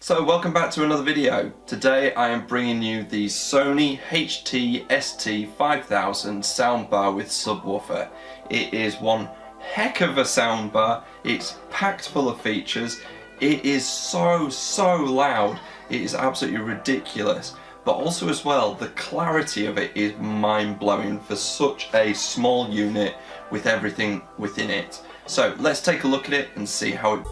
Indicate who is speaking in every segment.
Speaker 1: So welcome back to another video. Today I am bringing you the Sony HT-ST5000 soundbar with subwoofer. It is one heck of a soundbar. It's packed full of features. It is so loud. It is absolutely ridiculous. But also as well, the clarity of it is mind-blowing for such a small unit with everything within it. So let's take a look at it and see how it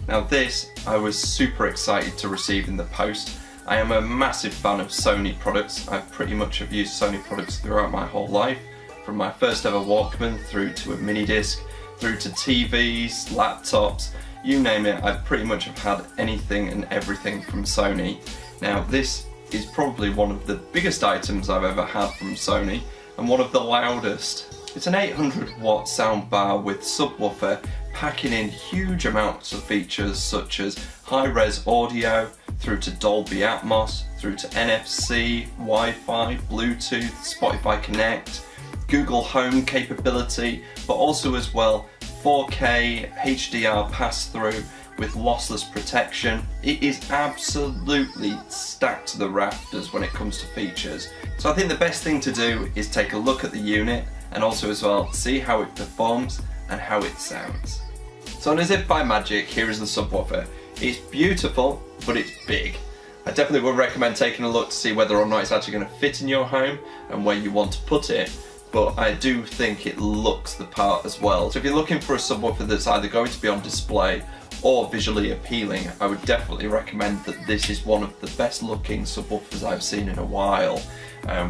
Speaker 1: Now this, I was super excited to receive in the post. I am a massive fan of Sony products. I pretty much have used Sony products throughout my whole life, from my first ever Walkman through to a mini disc, through to TVs, laptops, you name it. I pretty much have had anything and everything from Sony. Now this is probably one of the biggest items I've ever had from Sony and one of the loudest. It's an 800 watt soundbar with subwoofer, packing in huge amounts of features such as high-res audio, through to Dolby Atmos, through to NFC, Wi-Fi, Bluetooth, Spotify Connect, Google Home capability, but also as well 4K HDR pass-through with lossless protection. It is absolutely stacked to the rafters when it comes to features. So I think the best thing to do is take a look at the unit and also as well see how it performs and how it sounds. So as if by magic, here is the subwoofer. It's beautiful, but it's big. I definitely would recommend taking a look to see whether or not it's actually going to fit in your home and where you want to put it, but I do think it looks the part as well. So if you're looking for a subwoofer that's either going to be on display or visually appealing, I would definitely recommend that this is one of the best looking subwoofers I've seen in a while.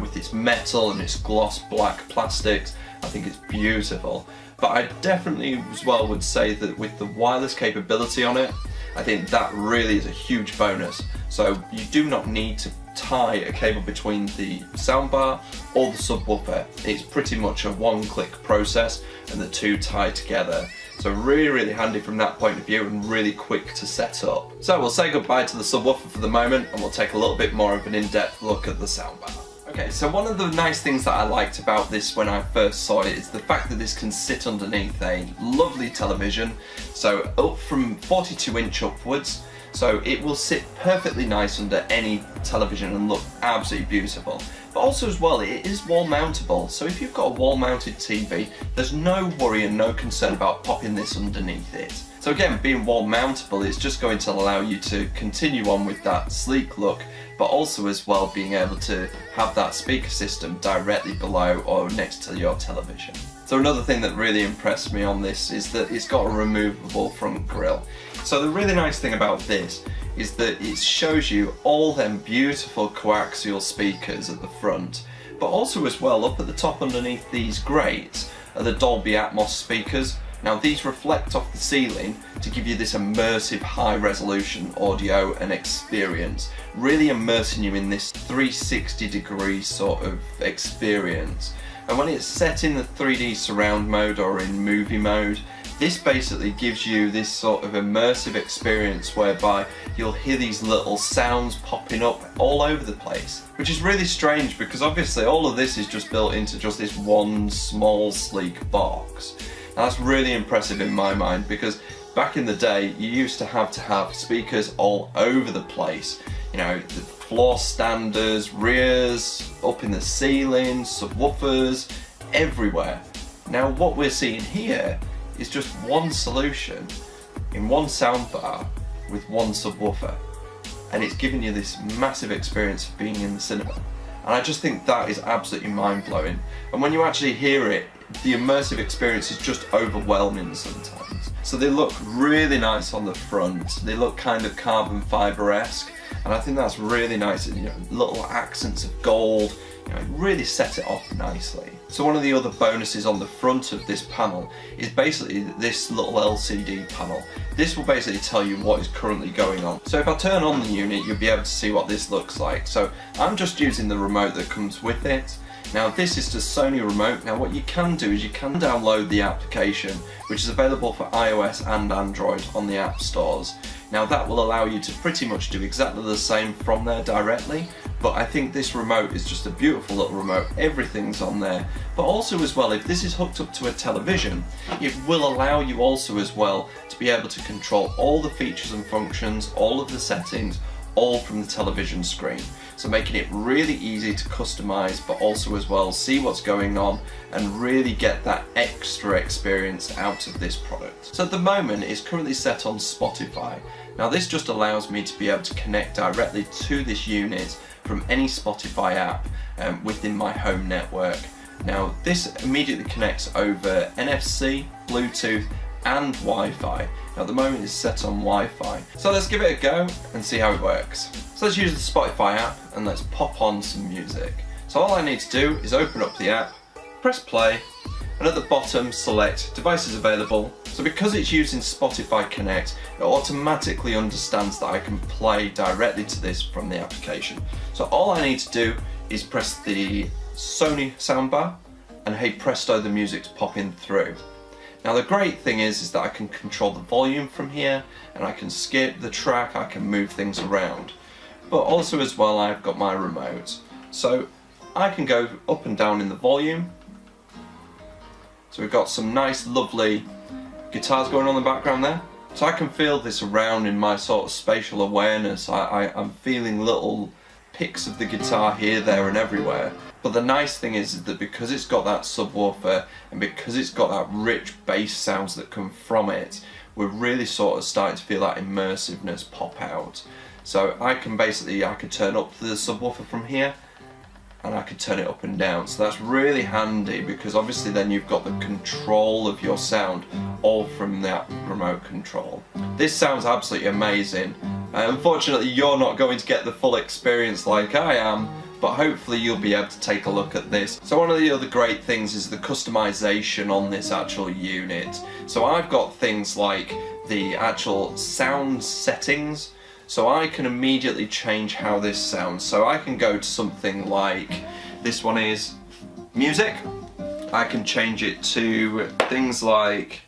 Speaker 1: With its metal and its gloss black plastics, I think it's beautiful. But I definitely as well would say that with the wireless capability on it, I think that really is a huge bonus. So you do not need to tie a cable between the soundbar or the subwoofer. It's pretty much a one-click process and the two tie together. So really handy from that point of view and really quick to set up. So we'll say goodbye to the subwoofer for the moment and we'll take a little bit more of an in-depth look at the soundbar. Okay, so one of the nice things that I liked about this when I first saw it is the fact that this can sit underneath a lovely television, so up from 42-inch upwards, so it will sit perfectly nice under any television and look absolutely beautiful. But also as well, it is wall mountable, so if you've got a wall mounted TV, there's no worry and no concern about popping this underneath it. So again, being wall mountable, it's just going to allow you to continue on with that sleek look, but also as well being able to have that speaker system directly below or next to your television. So another thing that really impressed me on this is that it's got a removable front grille. So the really nice thing about this is that it shows you all them beautiful coaxial speakers at the front, but also as well up at the top underneath these grates are the Dolby Atmos speakers. Now these reflect off the ceiling to give you this immersive high resolution audio and experience, really immersing you in this 360-degree sort of experience. And when it's set in the 3D surround mode or in movie mode, this basically gives you this sort of immersive experience whereby you'll hear these little sounds popping up all over the place, which is really strange because obviously all of this is just built into just this one small sleek box. Now that's really impressive in my mind because back in the day you used to have speakers all over the place. You know, the floor standers, rears, up in the ceiling, subwoofers, everywhere. Now what we're seeing here is just one solution in one soundbar with one subwoofer, and it's giving you this massive experience of being in the cinema. And I just think that is absolutely mind-blowing. And when you actually hear it, the immersive experience is just overwhelming sometimes. So they look really nice on the front. They look kind of carbon fibre-esque, and I think that's really nice. You know, little accents of gold. You know, it really set it off nicely. So one of the other bonuses on the front of this panel is basically this little LCD panel. This will basically tell you what is currently going on. So if I turn on the unit, you'll be able to see what this looks like. So I'm just using the remote that comes with it. Now this is the Sony remote. Now what you can do is you can download the application, which is available for iOS and Android on the app stores. Now that will allow you to pretty much do exactly the same from there directly, But I think this remote is just a beautiful little remote. Everything's on there. But also as well, if this is hooked up to a television, it will allow you also as well to be able to control all the features and functions, all of the settings, all from the television screen. So making it really easy to customize, but also as well see what's going on and really get that extra experience out of this product. So at the moment it's currently set on Spotify. Now this just allows me to be able to connect directly to this unit from any Spotify app within my home network. Now this immediately connects over NFC, Bluetooth and Wi-Fi. Now at the moment it's set on Wi-Fi. So let's give it a go and see how it works. So let's use the Spotify app and let's pop on some music. So all I need to do is open up the app, press play, and at the bottom select devices available. So because it's using Spotify Connect, it automatically understands that I can play directly to this from the application. So all I need to do is press the Sony soundbar and hey presto, the music's popping through. Now the great thing is that I can control the volume from here and I can skip the track, I can move things around. But also as well I've got my remote. So I can go up and down in the volume. So we've got some nice lovely guitars going on in the background there. So I can feel this around in my sort of spatial awareness. I'm feeling little picks of the guitar here, there and everywhere. But the nice thing is that because it's got that subwoofer and because it's got that rich bass sounds that come from it, we're really sort of starting to feel that immersiveness pop out. So I can turn up the subwoofer from here and I could turn it up and down. So that's really handy because obviously then you've got the control of your sound all from that remote control. This sounds absolutely amazing. Unfortunately you're not going to get the full experience like I am, but hopefully you'll be able to take a look at this. So one of the other great things is the customization on this actual unit. So I've got things like the actual sound settings. So I can immediately change how this sounds. So I can go to something like, this one is music. I can change it to things like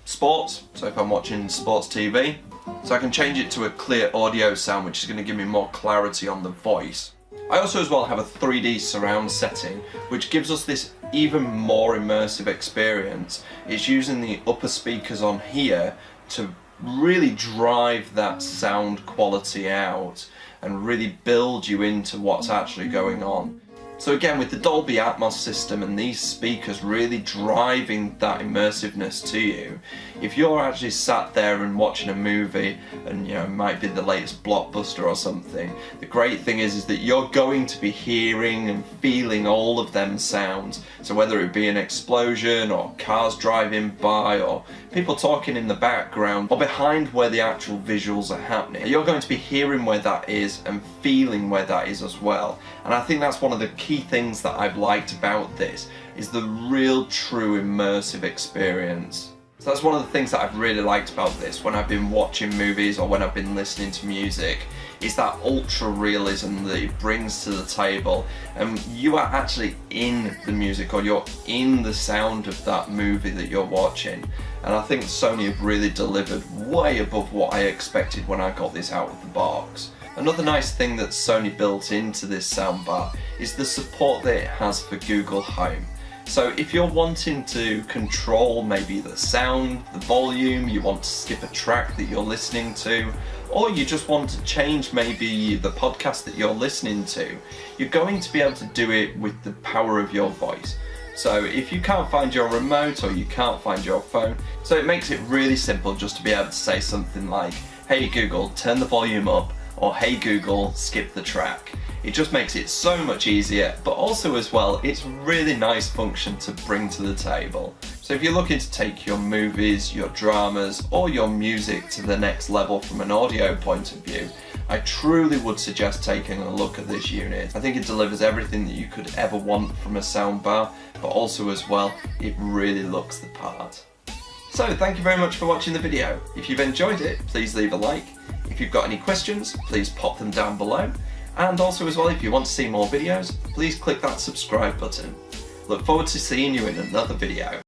Speaker 1: sports. So if I'm watching sports TV. So I can change it to a clear audio sound, which is going to give me more clarity on the voice. I also as well have a 3D surround setting, which gives us this even more immersive experience. It's using the upper speakers on here to really drive that sound quality out and really build you into what's actually going on. So again, with the Dolby Atmos system and these speakers really driving that immersiveness to you, if you're actually sat there and watching a movie and it might be the latest blockbuster or something, the great thing is that you're going to be hearing and feeling all of them sounds. So whether it be an explosion or cars driving by or people talking in the background or behind where the actual visuals are happening, you're going to be hearing where that is and feeling where that is as well. And I think that's one of the key things that I've liked about this, is the real true immersive experience. So that's one of the things that I've really liked about this when I've been watching movies or when I've been listening to music, is that ultra realism that it brings to the table, and you are actually in the music or you're in the sound of that movie that you're watching. And I think Sony have really delivered way above what I expected when I got this out of the box. Another nice thing that Sony built into this soundbar is the support that it has for Google Home. So if you're wanting to control maybe the sound, the volume, you want to skip a track that you're listening to, or you just want to change maybe the podcast that you're listening to, you're going to be able to do it with the power of your voice. So if you can't find your remote or you can't find your phone, so it makes it really simple just to be able to say something like, hey Google, turn the volume up, or hey Google, skip the track. It just makes it so much easier, but also as well, it's a really nice function to bring to the table. So if you're looking to take your movies, your dramas, or your music to the next level from an audio point of view, I truly would suggest taking a look at this unit. I think it delivers everything that you could ever want from a soundbar, but also as well, it really looks the part. So thank you very much for watching the video. If you've enjoyed it, please leave a like. If you've got any questions, please pop them down below. And also as well, if you want to see more videos, please click that subscribe button. Look forward to seeing you in another video.